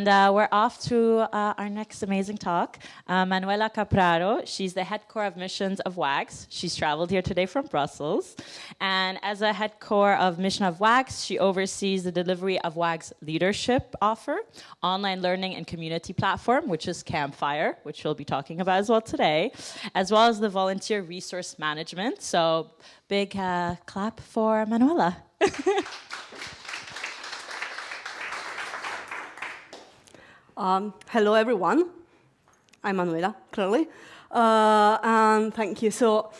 And we're off to our next amazing talk. Manuela Capraro, she's the head core of missions of WAGGGS. She's traveled here today from Brussels. And as a head core of mission of WAGGGS, she oversees the delivery of WAGGGS leadership offer, online learning and community platform, which is Campfire, which we'll be talking about as well today, as well as the volunteer resource management. So big clap for Manuela. Hello, everyone. I'm Manuela, clearly. And thank you. So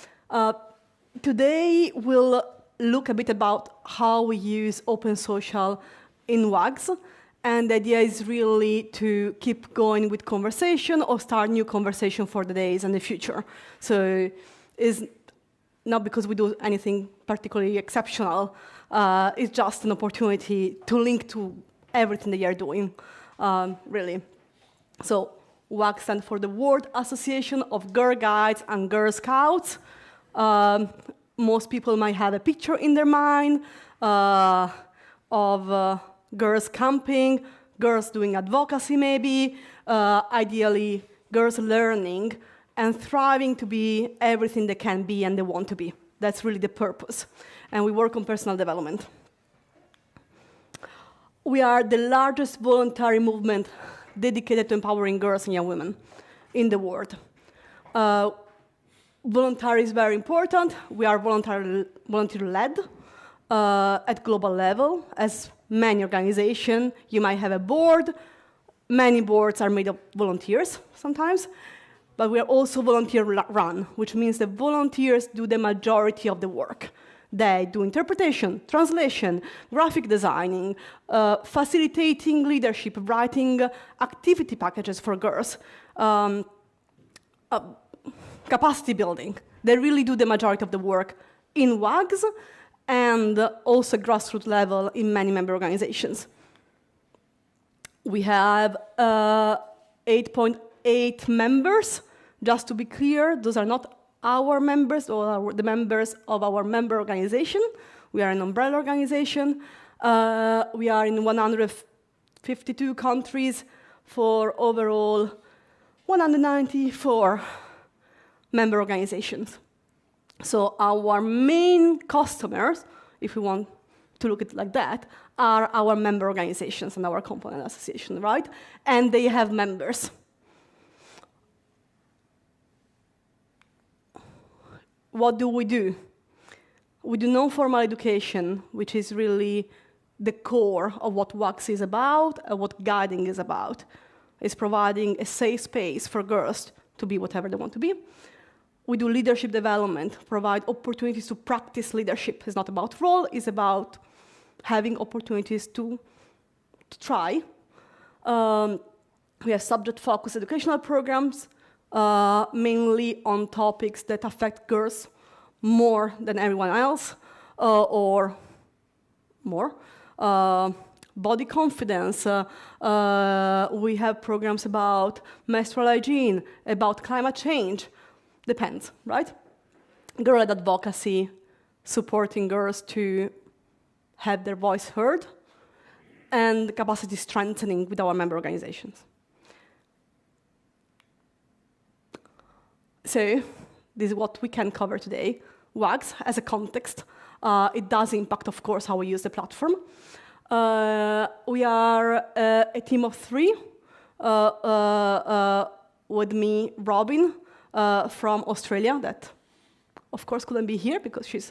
today we'll look a bit about how we use open social in WAGGGS. And the idea is really to keep going with conversation or start new conversation for the days and the future. So it's not because we do anything particularly exceptional. It's just an opportunity to link to everything that you're doing. Really. So WAGGGS stands for the World Association of Girl Guides and Girl Scouts. Most people might have a picture in their mind of girls camping, girls doing advocacy maybe, ideally girls learning and thriving to be everything they can be and they want to be. That's really the purpose. And we work on personal development. We are the largest voluntary movement dedicated to empowering girls and young women in the world. Voluntary is very important. We are volunteer-led at global level. As many organizations, you might have a board. Many boards are made of volunteers sometimes. But we are also volunteer-run, which means the volunteers do the majority of the work. They do interpretation, translation, graphic designing, facilitating leadership, writing activity packages for girls, capacity building. They really do the majority of the work in WAGGGS and also grassroots level in many member organizations. We have 8.8 members. Just to be clear, those are not our members or the members of our member organization. We are an umbrella organization. We are in 152 countries for overall 194 member organizations. So our main customers, if we want to look at it like that, are our member organizations and our component association, right? And they have members. What do? We do non-formal education, which is really the core of what WAGGGS is about and what guiding is about. It's providing a safe space for girls to be whatever they want to be. We do leadership development, provide opportunities to practice leadership. It's not about role, it's about having opportunities to try. We have subject-focused educational programs, mainly on topics that affect girls more than everyone else, or more. Body confidence. We have programs about menstrual hygiene, about climate change. Depends, right? Girl-led advocacy, supporting girls to have their voice heard, and capacity strengthening with our member organizations. So this is what we can cover today. WAGGGS as a context. It does impact, of course, how we use the platform. We are a team of 3. With me, Robin from Australia, that, of course, couldn't be here because she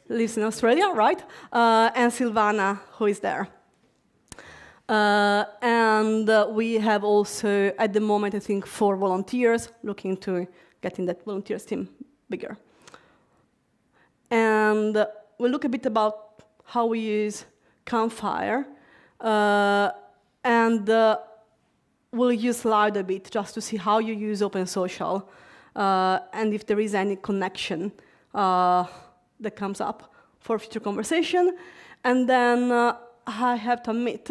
lives in Australia, right? And Silvana, who is there. And we have also, at the moment, I think, 4 volunteers looking to getting that volunteers team bigger. And we'll look a bit about how we use Campfire. And we'll use slide a bit just to see how you use open social and if there is any connection that comes up for future conversation. And then I have to admit,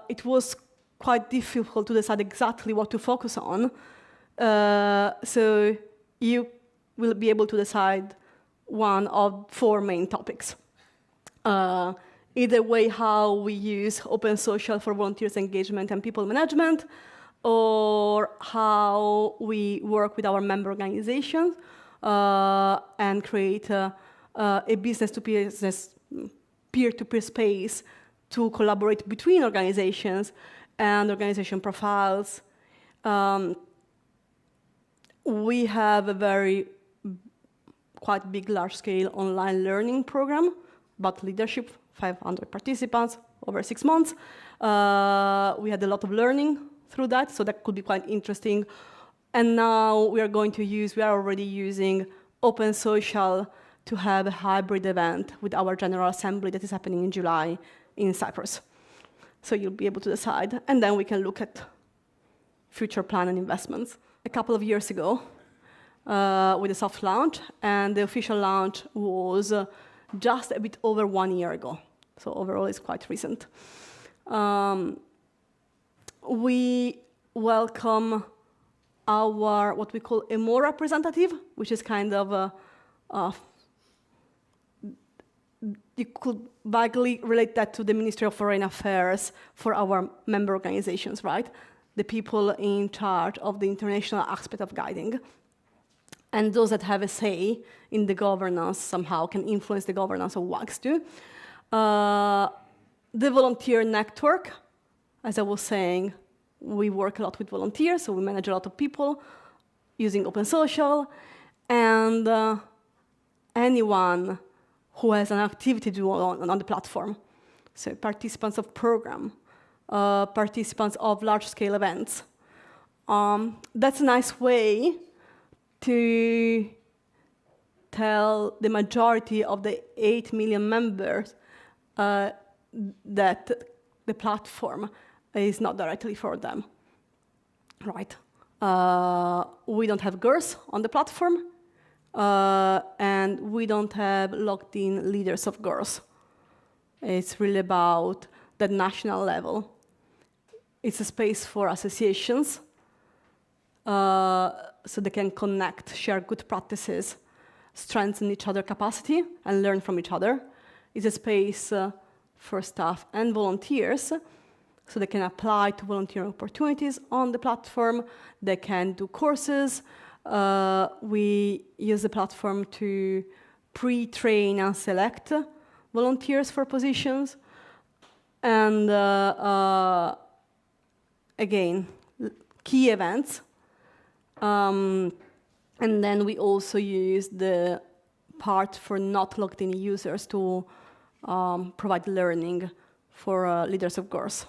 it was quite difficult to decide exactly what to focus on. So you will be able to decide one of 4 main topics. either way how we use open social for volunteers engagement and people management, or how we work with our member organizations and create a business-to-business, peer-to-peer space to collaborate between organizations and organization profiles. We have a very quite big, large-scale online learning program about leadership, 500 participants over 6 months. We had a lot of learning through that, so that could be quite interesting. And now we are already using Open Social to have a hybrid event with our General Assembly that is happening in July in Cyprus. So you'll be able to decide, and then we can look at future plan and investments. A couple of years ago, with a soft launch, and the official launch was just a bit over 1 year ago. So overall, it's quite recent. We welcome our, what we call a more representative, which is kind of you could vaguely relate that to the Ministry of Foreign Affairs for our member organizations, right? The people in charge of the international aspect of guiding. And those that have a say in the governance somehow can influence the governance of WAGGGS too. The volunteer network, as I was saying, we work a lot with volunteers, so we manage a lot of people using Open Social, and anyone who has an activity to do on the platform. So participants of program, participants of large-scale events. That's a nice way to tell the majority of the 8 million members that the platform is not directly for them, right? We don't have girls on the platform, and we don't have locked-in leaders of girls. It's really about the national level. It's a space for associations, so they can connect, share good practices, strengthen each other's capacity, and learn from each other. It's a space for staff and volunteers, so they can apply to volunteer opportunities on the platform. They can do courses. We use the platform to pre-train and select volunteers for positions. And again, key events. And then we also use the part for not logged-in users to provide learning for leaders of girls.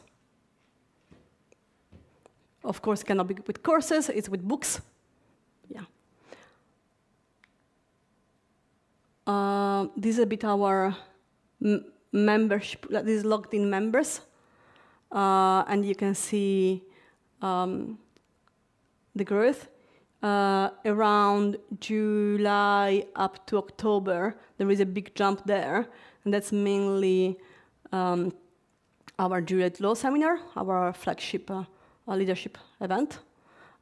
Of course, it cannot be with courses, it's with books. Yeah. This is a bit our membership, this is logged-in members. And you can see the growth. Around July up to October, there is a big jump there, and that's mainly our Juliet Law Seminar, our flagship leadership event,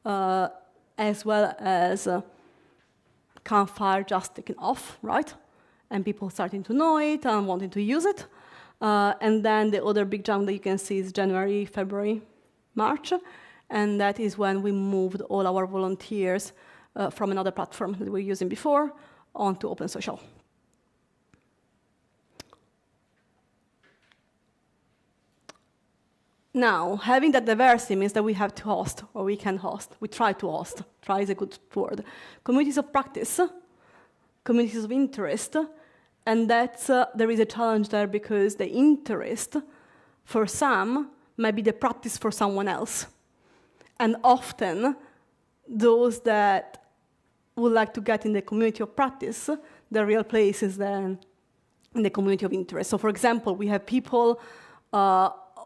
as well as Campfire just taken off, right? And people starting to know it and wanting to use it. And then the other big jump that you can see is January, February, March. And that is when we moved all our volunteers from another platform that we were using before onto Open Social. Now, having that diversity means that we have to host, or we can host. We try to host. Try is a good word. Communities of practice, communities of interest, and that's, there is a challenge there because the interest for some might be the practice for someone else. And often, those that would like to get in the community of practice, the real place is then in the community of interest. So for example, we have people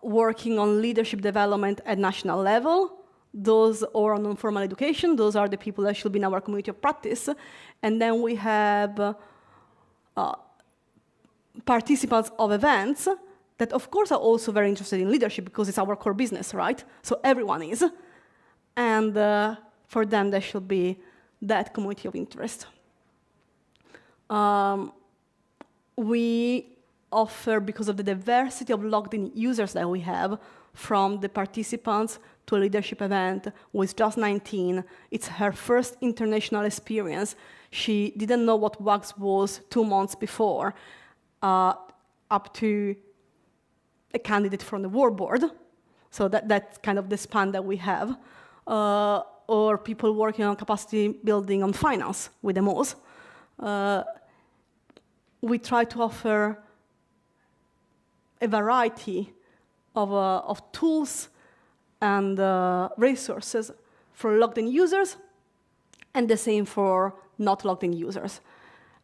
working on leadership development at national level, those or on non-formal education, those are the people that should be in our community of practice. And then we have participants of events that of course are also very interested in leadership because it's our core business, right? So everyone is. And for them, there should be that community of interest. We offer, because of the diversity of logged-in users that we have, from the participants to a leadership event, with just 19. It's her first international experience. She didn't know what WAGGGS was 2 months before, up to a candidate from the World Board. So that's kind of the span that we have. Or people working on capacity building on finance with demos. We try to offer a variety of tools and resources for logged-in users, and the same for not logged-in users.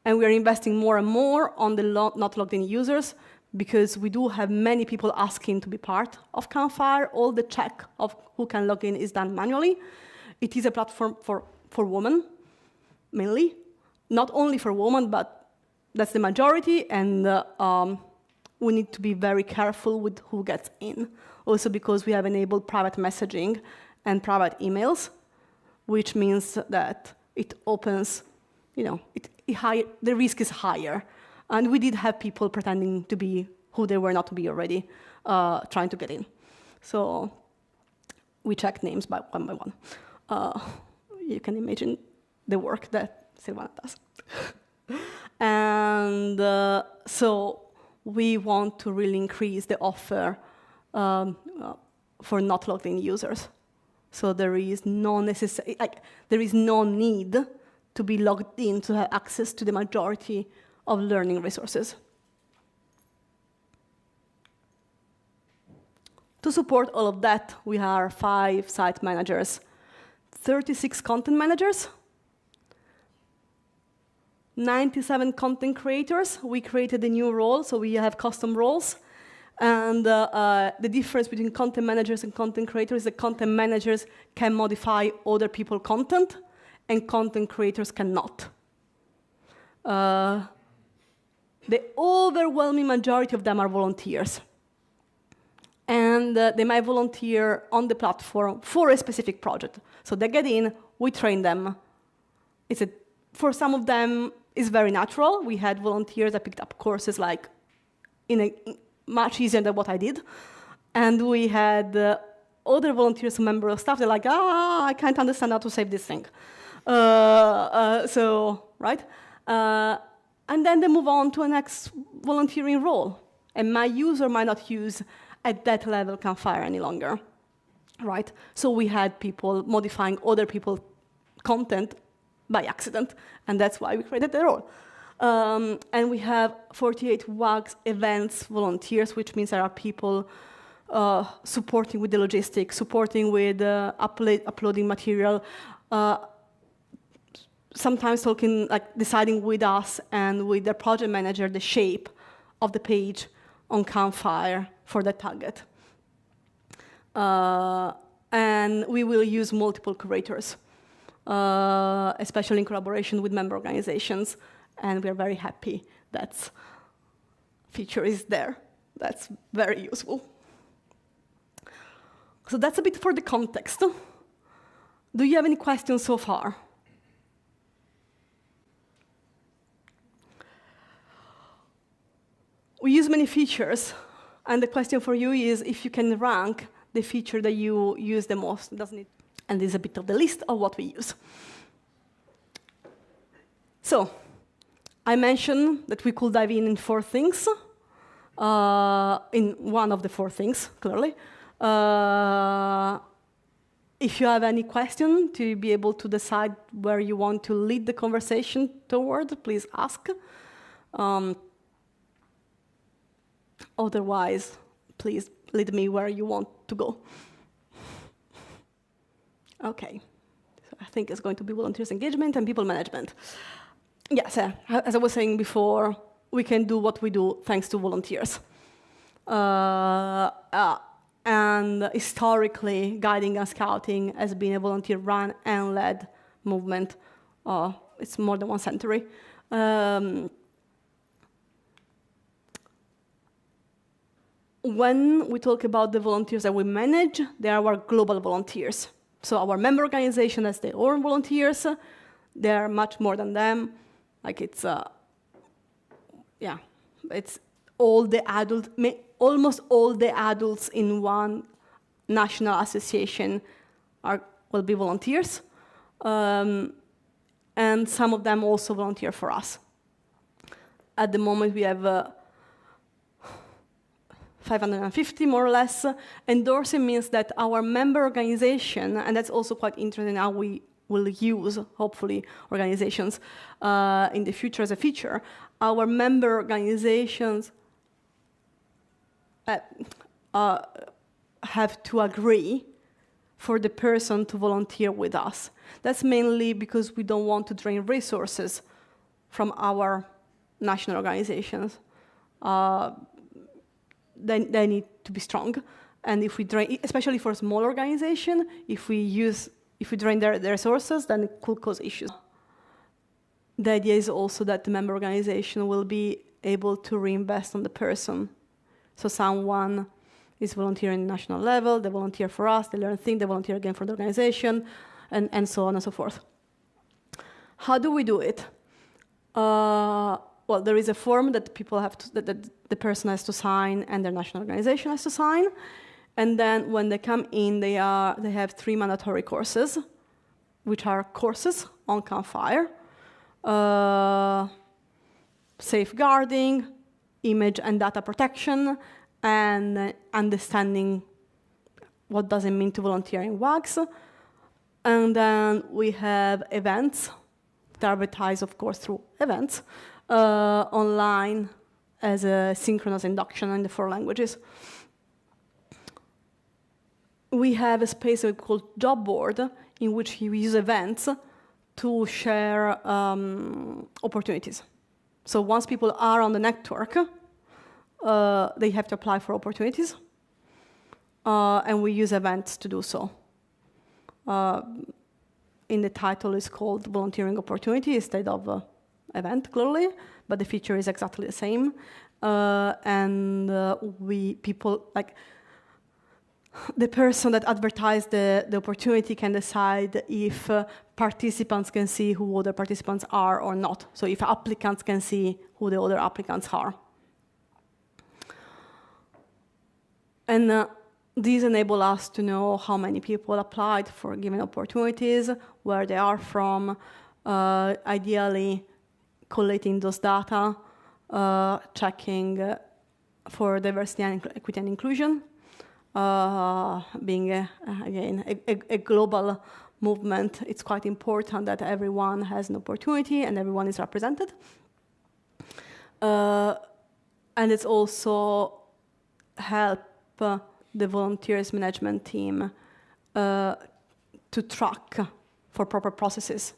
And we are investing more and more on the not logged-in users, because we do have many people asking to be part of Campfire. All the check of who can log in is done manually. It is a platform for women, mainly. Not only for women, but that's the majority, and we need to be very careful with who gets in. Also because we have enabled private messaging and private emails, which means that it opens, the risk is higher. And we did have people pretending to be who they were not to be already, trying to get in. So we checked names one by one. You can imagine the work that Silvana does. And so we want to really increase the offer for not logged in users. So there is no need to be logged in to have access to the majority of learning resources. To support all of that, we are 5 site managers, 36 content managers, 97 content creators. We created a new role, so we have custom roles. And the difference between content managers and content creators is that content managers can modify other people's content, and content creators cannot. The overwhelming majority of them are volunteers. And they might volunteer on the platform for a specific project. So they get in, we train them. For some of them, it's very natural. We had volunteers that picked up courses like much easier than what I did. And we had other volunteers, members of staff, they're like, I can't understand how to save this thing. Right? And then they move on to a next volunteering role. And my user might not use at that level Campfire any longer, right? So we had people modifying other people's content by accident, and that's why we created the role. And we have 48 WAGGGS events volunteers, which means there are people supporting with the logistics, supporting with uploading material, sometimes talking, deciding with us and with the project manager the shape of the page on Campfire for the target. And we will use multiple curators, especially in collaboration with member organizations. And we're very happy that feature is there. That's very useful. So that's a bit for the context. Do you have any questions so far? We use many features, and the question for you is if you can rank the feature that you use the most, doesn't it? And this is a bit of the list of what we use. So, I mentioned that we could dive in 4 things, in one of the 4 things, clearly. If you have any question to be able to decide where you want to lead the conversation toward, please ask. Otherwise, please lead me where you want to go. Okay, so I think it's going to be volunteers engagement and people management. Yes, as I was saying before, we can do what we do thanks to volunteers. And historically, guiding and scouting has been a volunteer-run and led movement. It's more than 1 century. When we talk about the volunteers that we manage, they are our global volunteers. So our member organization has their own volunteers. There are much more than them. It's almost all the adults in one national association will be volunteers, and some of them also volunteer for us. At the moment, we have 550, more or less. Endorsing means that our member organization, and that's also quite interesting how we will use, hopefully, organizations in the future as a feature. Our member organizations have to agree for the person to volunteer with us. That's mainly because we don't want to drain resources from our national organizations. They need to be strong. And if we drain, especially for a small organization, if we drain their resources, then it could cause issues. The idea is also that the member organization will be able to reinvest on the person. So someone is volunteering at national level, they volunteer for us, they learn things, they volunteer again for the organization, and so on and so forth. How do we do it? Well, there is a form that people have to, that the person has to sign and their national organization has to sign. And then when they come in, they have 3 mandatory courses, which are courses on Campfire, safeguarding, image and data protection, and understanding what does it mean to volunteer in WAGGGS. And then we have events that are advertised, of course, through events, online as a synchronous induction in the 4 languages. We have a space called Job Board, in which we use events to share opportunities. So once people are on the network, they have to apply for opportunities, and we use events to do so. In the title is called Volunteering Opportunity instead of event, clearly, but the feature is exactly the same. The person that advertised the opportunity can decide if participants can see who other participants are or not. So if applicants can see who the other applicants are. And these enable us to know how many people applied for given opportunities, where they are from, ideally collating those data, checking for diversity and equity and inclusion. Being, again, a global movement, it's quite important that everyone has an opportunity and everyone is represented. And it's also help the volunteers management team to track for proper processes.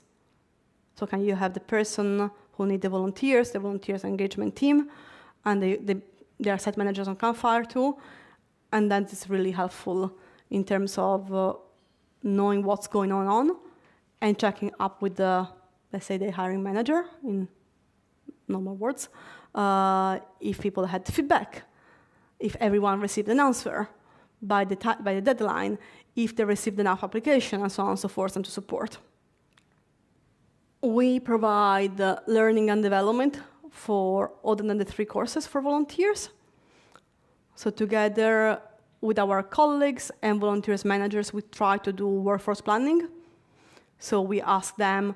So can you have the person who need the volunteers engagement team, and they are site managers on Campfire too. And that is really helpful in terms of knowing what's going on and checking up with the, let's say, the hiring manager, in normal words, if people had feedback, if everyone received an answer by the deadline, if they received enough application, and so on and so forth, and to support. We provide learning and development for other than the 3 courses for volunteers. So together with our colleagues and volunteers managers, we try to do workforce planning. So we ask them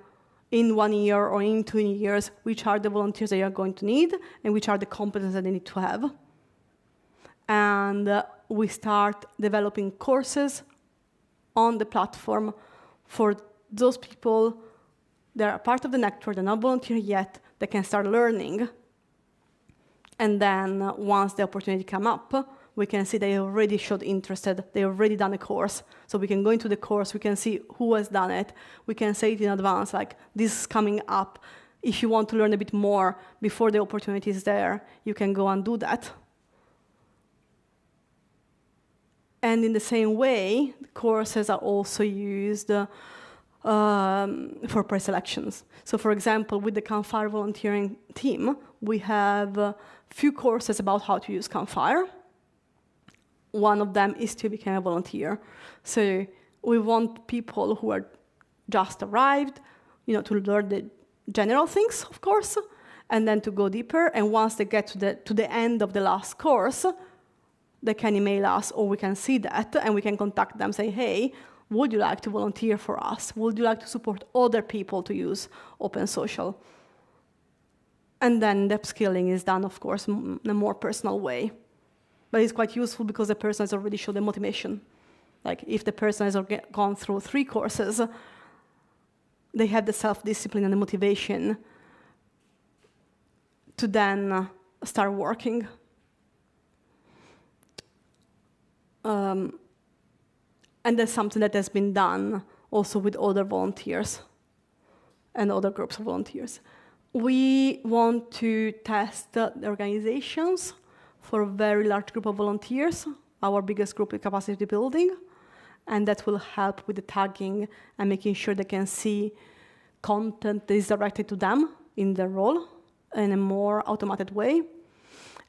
in 1 year or in 2 years, which are the volunteers they are going to need and which are the competencies that they need to have. And we start developing courses on the platform for those people that are part of the network, they're not volunteer yet, they can start learning. And then once the opportunity come up, we can see they already showed interest, they already done a course. So we can go into the course, we can see who has done it. We can say it in advance, like, this is coming up. If you want to learn a bit more before the opportunity is there, you can go and do that. And in the same way, the courses are also used for pre-selections. So for example, with the Campfire volunteering team, we have a few courses about how to use Campfire. One of them is to become a volunteer. So we want people who are just arrived, to learn the general things, of course, and then to go deeper. And once they get to the end of the last course, they can email us, or we can see that, and we can contact them, say, hey, would you like to volunteer for us? Would you like to support other people to use Open Social? And then the upskilling is done, of course, in a more personal way. But it's quite useful because the person has already shown the motivation. Like if the person has gone through 3 courses, they have the self-discipline and the motivation to then start working. And that's something that has been done also with other volunteers and other groups of volunteers. We want to test the organizations for a very large group of volunteers, our biggest group in capacity building, and that will help with the tagging and making sure they can see content that is directed to them in their role in a more automated way.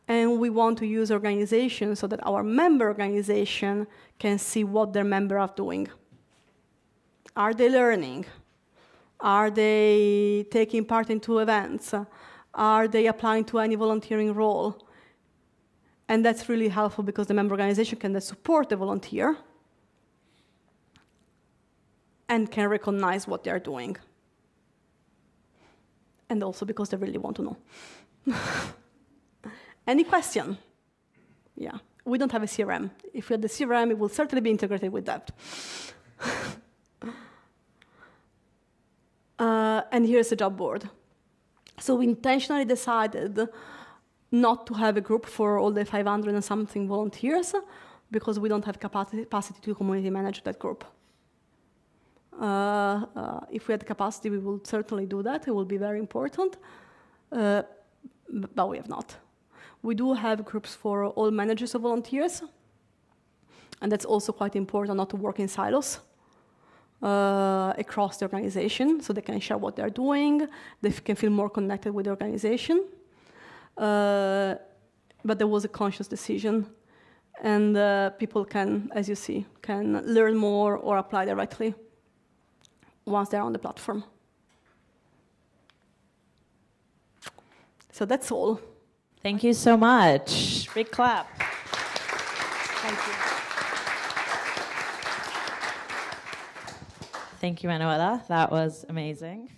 And we want to use organizations so that our member organization can see what their members are doing. Are they learning? Are they taking part in 2 events? Are they applying to any volunteering role? And that's really helpful because the member organization can then support the volunteer and can recognize what they're doing. And also because they really want to know. Any question? Yeah, we don't have a CRM. If we had the CRM, it will certainly be integrated with that. And here's the job board. So we intentionally decided not to have a group for all the 500 and something volunteers because we don't have capacity to community manage that group. If we had capacity, we will certainly do that. It will be very important, but we have not. We do have groups for all managers of volunteers, and that's also quite important not to work in silos across the organization, so they can share what they're doing, they can feel more connected with the organization. But there was a conscious decision, and people can, as you see, can learn more or apply directly once they're on the platform. So that's all. Thank you so much. Big clap. Thank you. Thank you, Manuela. That was amazing.